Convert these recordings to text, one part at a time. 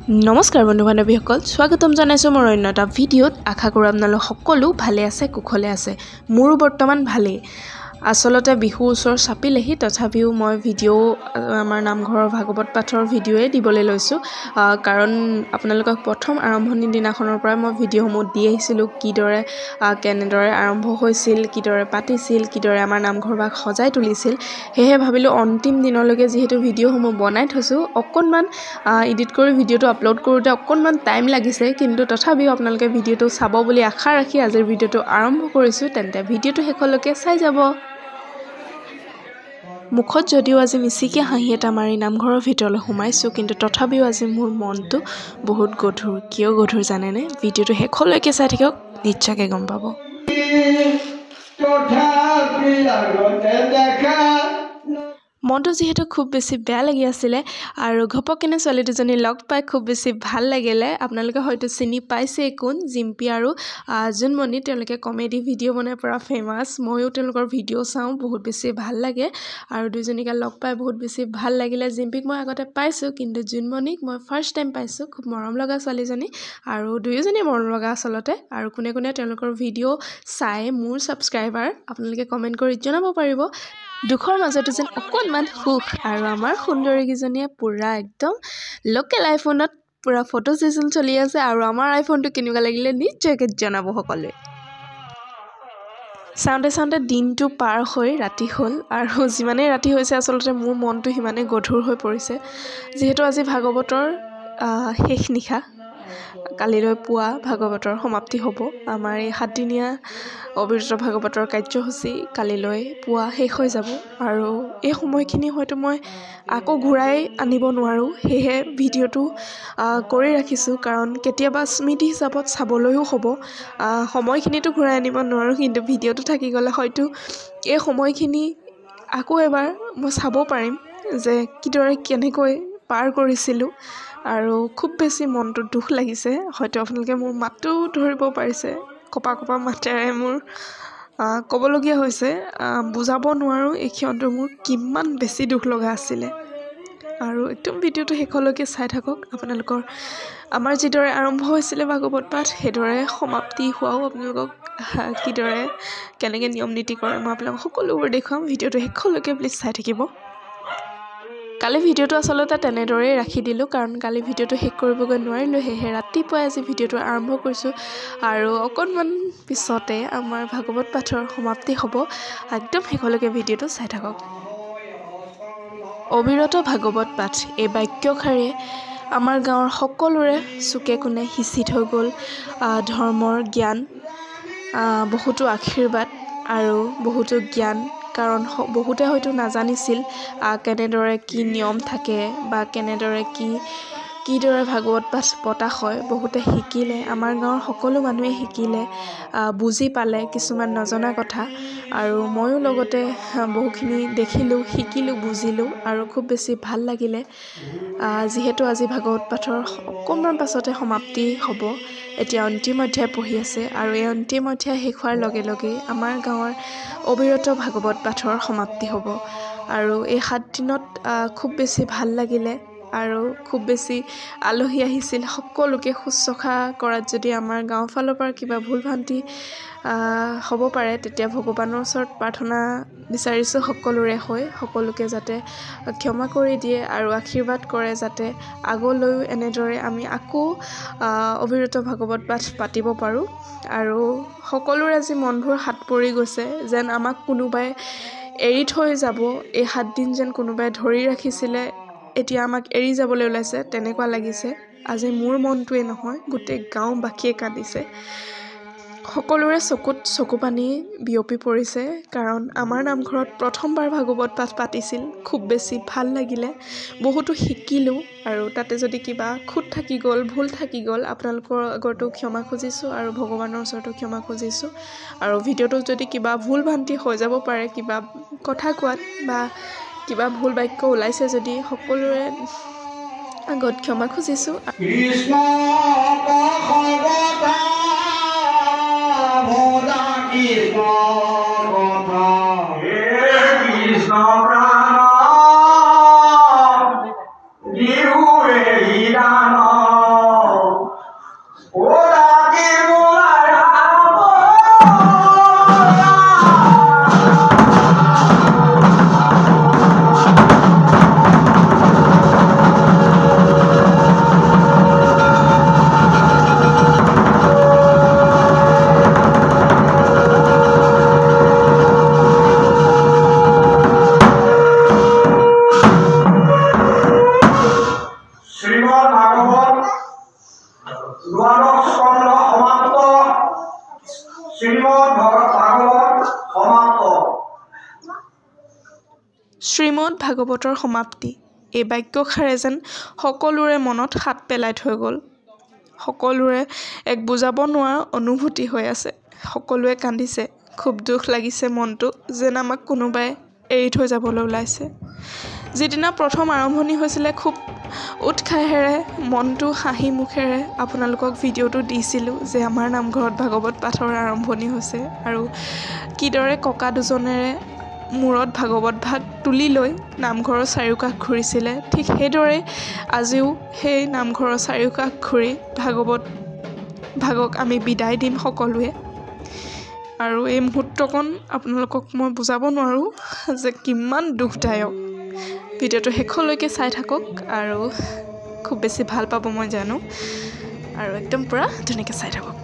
नमस्कार बंधु बान्धवीসকল स्वागतम जानाइছো मोर अन्य এটা ভিডিওত आशा करू আপোনালোক সকলো ভালে আছে কুশলে আছে মোৰো বৰ্তমান ভালে আসলতে বিহু ওচৰ চাপিলেহি তথাপিও মই ভিডিও আমাৰ নামঘৰৰ ভাগৱত পাঠৰ ভিডিওয়ে দিবলৈ লৈছো কাৰণ আপোনালোকক প্ৰথম আৰম্ভণি দিনাখনৰ পৰা মই ভিডিওসমূহ দি আহিছিলো কিদৰে কেনেদৰে আৰম্ভ হৈছিল কিদৰে পাতিছিল কিদৰে আমাৰ নামঘৰ ভাগ সজাই তুলিছিল হেহে ভাবিলো অন্তিম দিনলৈকে যেহেতু ভিডিওসমূহ বনাই থৈছো অকনমান এডিট কৰি ভিডিওটো আপলোড কৰোতে অকনমান টাইম লাগিছে কিন্তু তথাপিও আপোনালোকে ভিডিওটো চাব বুলি আশা ৰাখি আজিৰ ভিডিওটো আৰম্ভ কৰিছো তেন্তে ভিডিওটো শেষলৈকে চাই যাব মুখত যদিও আজি মিছিকে হাঁহি এটা মাৰি নামঘৰৰ ভিতৰলৈ সোমাইছো কিন্তু তথাপিও আজি মোৰ মনটো বহুত গধুৰ কিয় গধুৰ জানেনে ভিডিওটো শেষলৈকে চাই থাকক নিশ্চয়কৈ গম পাব মনটো যেহেতু খুব বেছি বেয়া লাগি আছিলে আৰু ঘপকনে ছোৱালী দুজনী লগ পাই খুব বেছি ভাল লাগিলে আপোনালোকে হয়তো চিনি পাইছে কোন জিম্পি আৰু জুনমণি তেওঁলোকে কমেডি ভিডিও বনাই পৰা ফেমাস ময়ো তেওঁলোকৰ ভিডিও চাওঁ বহুত বেছি ভাল লাগে আৰু দুজনীকে লগ পাই বহুত বেছি ভাল লাগিলে জিম্পিক মই আগতে পাইছো কিন্তু জুনমণিক মই ফাৰ্স্ট টাইম পাইছো খুব মৰম লগা ছোৱালীজনী আৰু দুয়োজনী মৰম লগা আসলতে আৰু কোনে কোনে তেওঁলোকৰ ভিডিও চাই মোৰ সাবস্ক্ৰাইবাৰ আপোনালোকে কমেন্ট কৰি জনাব পাৰিব দুখৰ মাজতে যেন অকনমান সুখ আৰু আমাৰ সুন্দৰী কিজনীয়ে পুৰা একদম লোকেল আইফোনত পুৰা ফটো সেশন চলি আছে আৰু আমাৰ আইফোনটো কেনেকুৱা লাগিলে নিশ্চয়কৈ জনাব সকলোৱে সাউন্ডে দিনটো পাৰ হৈ ৰাতি হ'ল আৰু যিমানে ৰাতি হৈছে আসলতে মোৰ মনটো হিমানে গধুৰ হৈ পৰিছে যেহেতু আজি ভাগৱতৰ শেষ নিশা কালিলৈ পুৱা ভাগৱতৰ সমাপ্তি হ'ব আমাৰ এই 7 দিনীয়া অবিৰত ভাগৱতৰ কাৰ্যসূচী কালিলৈ পুৱা শেষ হৈ যাব আৰু এই সময়খিনি হয়তো মই আকৌ ঘূৰাই আনিব নোৱাৰো হেহে ভিডিওটো কৰি ৰাখিছো কাৰণ কেতিয়াবা স্মৃতি হিচাপত চাবলৈও হ'ব সময়খিনিটো ঘূৰাই আনিব নোৱাৰো কিন্তু ভিডিওটো থাকি গলে হয়তো এই সময়খিনি আকৌ এবাৰ মই চাব পাৰিম যে কিদৰে কেনেকৈ পাৰ কৰিছিলো আৰু খুব বেছি মনটো দুখ লাগিছে হয়তো আপোনালোকে মোৰ মাতটো ধৰিব পাৰিছে কপা মাতেৰে মোৰ ক'বলগীয়া হৈছে বুজাব নোৱাৰো এই ক্ষণটো মোৰ কিমান বেছি দুখ লগা আছিলে আৰু একদম ভিডিওটো শেষলৈকে চাই থাকক আপোনালোকৰ আমাৰ যিদৰে আৰম্ভ হৈছিলে ভাগৱত পাঠ সেইদৰে সমাপ্তি হোৱাও আপোনালোকক কিদৰে কেনেকৈ নিয়ম নীতি কৰে মই আপোনালোকক সকলোবোৰ দেখুৱাম ভিডিওটো শেষলৈকে প্লিজ চাই থাকিব কালি ভিডিওটো আসলতে তেনেদৰে ৰাখি দিলো কাৰণ কালি ভিডিওটো শেষ কৰিবগৈ নোৱাৰিলো হেহে ৰাতিপুৱা আজি ভিডিওটো আৰম্ভ কৰিছো আৰু অকনমান পিছতে আমাৰ ভাগৱত পাঠৰ সমাপ্তি হ'ব একদম শেষলৈকে ভিডিওটো চাই থাকক অবিৰত ভাগৱত পাঠ এই বাক্যশাৰীয়ে আমাৰ গাঁৱৰ সকলোৰে চুকে কোণে হিচি থৈ গ'ল ধৰ্মৰ জ্ঞান বহুতো আশীৰ্বাদ আৰু বহুতো জ্ঞান কাৰণ বহুতে হয়তো নাজানিছিল কেনেদৰে কি নিয়ম থাকে বা কেনেদৰে কিদৰে ভাগৱত পাঠ পতা হয় বহুতে শিকিলে আমাৰ গাঁৱৰ সকলো মানুহে শিকিলে বুজি পালে কিছুমান নজনা কথা আৰু ময়ো লগতে বহুখিনি দেখিলো শিকিলো বুজিলো আৰু খুব বেছি ভাল লাগিলে যিহেতু আজি ভাগৱত পাঠৰ অকণমান পাছতে সমাপ্তি হ'ব এতিয়া অন্তিম অধ্যায় পঢ়ি আছে আৰু এই অন্তিম অধ্যায় শেষ হোৱাৰ লগে লগে আমাৰ গাঁৱৰ অবিৰত ভাগৱত পাঠৰ সমাপ্তি হ'ব আৰু এই 7 দিনত খুব বেছি ভাল লাগিলে আৰু খুব বেছি আলহী আহিছিল সকলোকে শুশ্ৰূষা কৰাত যদি আমাৰ গাঁৱৰ ফালৰ পৰা কিবা ভুল ভ্ৰান্তি হ'ব পাৰে তেতিয়া ভগৱানৰ ওচৰত প্ৰাৰ্থনা বিচাৰিছো সকলোৰে হৈ সকলোকে যাতে ক্ষমা কৰি দিয়ে আৰু আশীৰ্বাদ কৰে যাতে আগলৈও এনেদৰে আমি আকৌ অবিৰত ভাগৱত পাঠ পাতিব পাৰো আৰু সকলোৰে আজি মনবোৰ হাত পৰি গৈছে যেন আমাক কোনোবাই এৰি থৈ যাব এই 7 দিন যেন কোনোবাই ধৰি ৰাখিছিলে এতিয়া আমাক এৰি যাবলৈ ওলাইছে তেনেকুৱা লাগিছে আজি মোৰ মনটোৱে নহয় গোটেই গাঁওবাসীয়ে কান্দিছে সকলোৰে চকুত চকু পানী বিয়পি পৰিছে কাৰণ আমাৰ নামঘৰত প্ৰথমবাৰ ভাগৱত পাঠ পাতিছিল খুব বেছি ভাল লাগিলে বহুতো শিকিলো আৰু তাতে যদি কিবা খুঁত থাকি গ'ল ভুল থাকি গ'ল আপোনালোকৰ আগতো ক্ষমা খুজিছো আৰু ভগৱানৰ ওচৰতো ক্ষমা খুজিছো আৰু ভিডিওটো যদি কিবা ভুল ভ্ৰান্তি হৈ যাব পাৰে কিবা কথা কোৱাত বা কিবা ভুল বাক্য ওলাইছে যদি সকলোৰে আগত ক্ষমা খুজিছো কৃষ্ণ Kৃষ্ণ শ্ৰীমদ ভাগবত দ্বাদশ স্কন্ধ সমাপ্ত শ্ৰীমদ ভাগবত সমাপ্ত শ্ৰীমদ ভাগৱতৰ সমাপ্তি এই বাক্যষাৰে যেন সকলোৰে মনত হাত পেলাই থৈ গ'ল সকলোৰে এক বুজাব নোৱাৰা অনুভূতি হৈ আছে সকলোৱে কান্দিছে খুব দুখ লাগিছে মনটো যেন আমাক কোনোবাই এৰি থৈ যাবলৈ ওলাইছে যিদিনা প্ৰথম আৰম্ভণি হৈছিলে খুব উৎসাহেৰে মনটো হাঁহি মুখেৰে আপোনালোকক ভিডিঅ'টো দিছিলোঁ যে আমাৰ নামঘৰত ভাগৱত পাঠৰ আৰম্ভণি হৈছে আৰু কিদৰে ককা দুজনেৰে মূৰত ভাগৱত ভাগ তুলি লৈ নামঘৰৰ চাৰিওকাষ ঘূৰিছিলে ঠিক সেইদৰে আজিও সেই নামঘৰৰ চাৰিওকাষ ঘূৰি ভাগক আমি বিদায় দিম সকলোৱে আৰু এই মুহূৰ্তকণ আপোনালোকক মই বুজাব নোৱাৰোঁ যে কিমান দুখদায়ক ভিডিঅ'টো শেষলৈকে চাই থাকক আৰু খুব বেছি ভাল পাব মই জানো আৰু একদম পুৰা ধুনীয়াকৈ চাই থাকক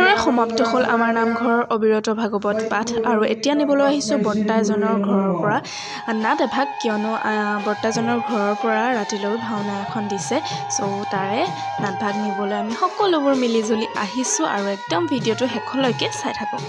এনেদৰে সমাপ্ত হ'ল আমাৰ নামঘৰৰ অবিৰত ভাগৱত পাঠ আৰু এতিয়া নিবলৈ আহিছোঁ বৰ্তা এজনৰ ঘৰৰ পৰা নাট এভাগ কিয়নো বৰ্তাজনৰ ঘৰৰ পৰা ৰাতিলৈ ভাওনা এখন দিছে চ' তাৰে নাটভাগ নিবলৈ আমি সকলোবোৰ মিলিজুলি আহিছোঁ আৰু একদম ভিডিঅ'টো শেষলৈকে চাই থাকক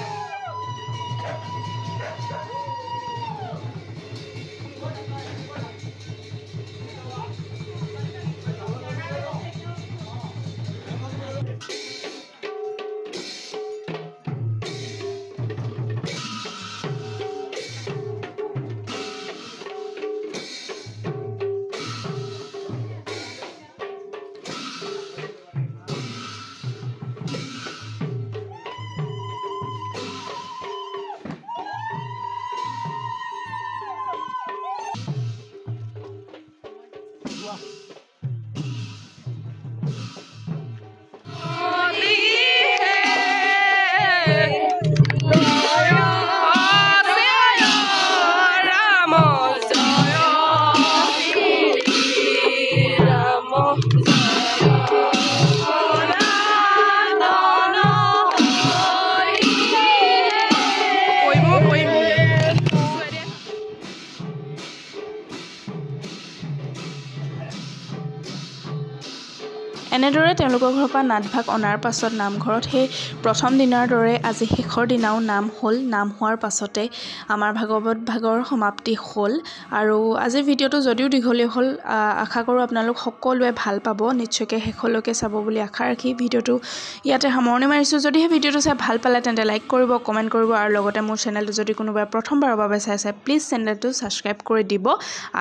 এনেদৰে তেওঁলোকৰ ঘৰৰ পৰা নাটভাগ অনাৰ পাছত নামঘৰত সেই প্ৰথম দিনাৰ দৰে আজি শেষৰ দিনাও নাম হ'ল নাম হোৱাৰ পাছতে আমাৰ ভাগৱত ভাগৰ সমাপ্তি হ'ল আৰু আজিৰ ভিডিঅ'টো যদিও দীঘলীয়া হ'ল আশা কৰোঁ আপোনালোক সকলোৱে ভাল পাব নিশ্চয়কৈ শেষলৈকে চাব বুলি আশা ৰাখি ভিডিঅ'টো ইয়াতে সামৰণি মাৰিছোঁ যদিহে ভিডিঅ'টো চাই ভাল পালে তেন্তে লাইক কৰিব কমেণ্ট কৰিব আৰু লগতে মোৰ চেনেলটো যদি কোনোবাই প্ৰথমবাৰৰ বাবে চাইছে প্লিজ চেনেলটো ছাবস্ক্ৰাইব কৰি দিব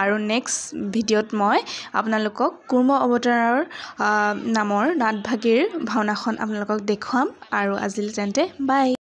আৰু নেক্সট ভিডিঅ'ত মই আপোনালোকক কুৰ্ম অৱতাৰৰ নামৰ নাটভাগীৰ ভাওনাখন আপোনালোকক দেখুৱাম আৰু আজিলৈ তেন্তে বাই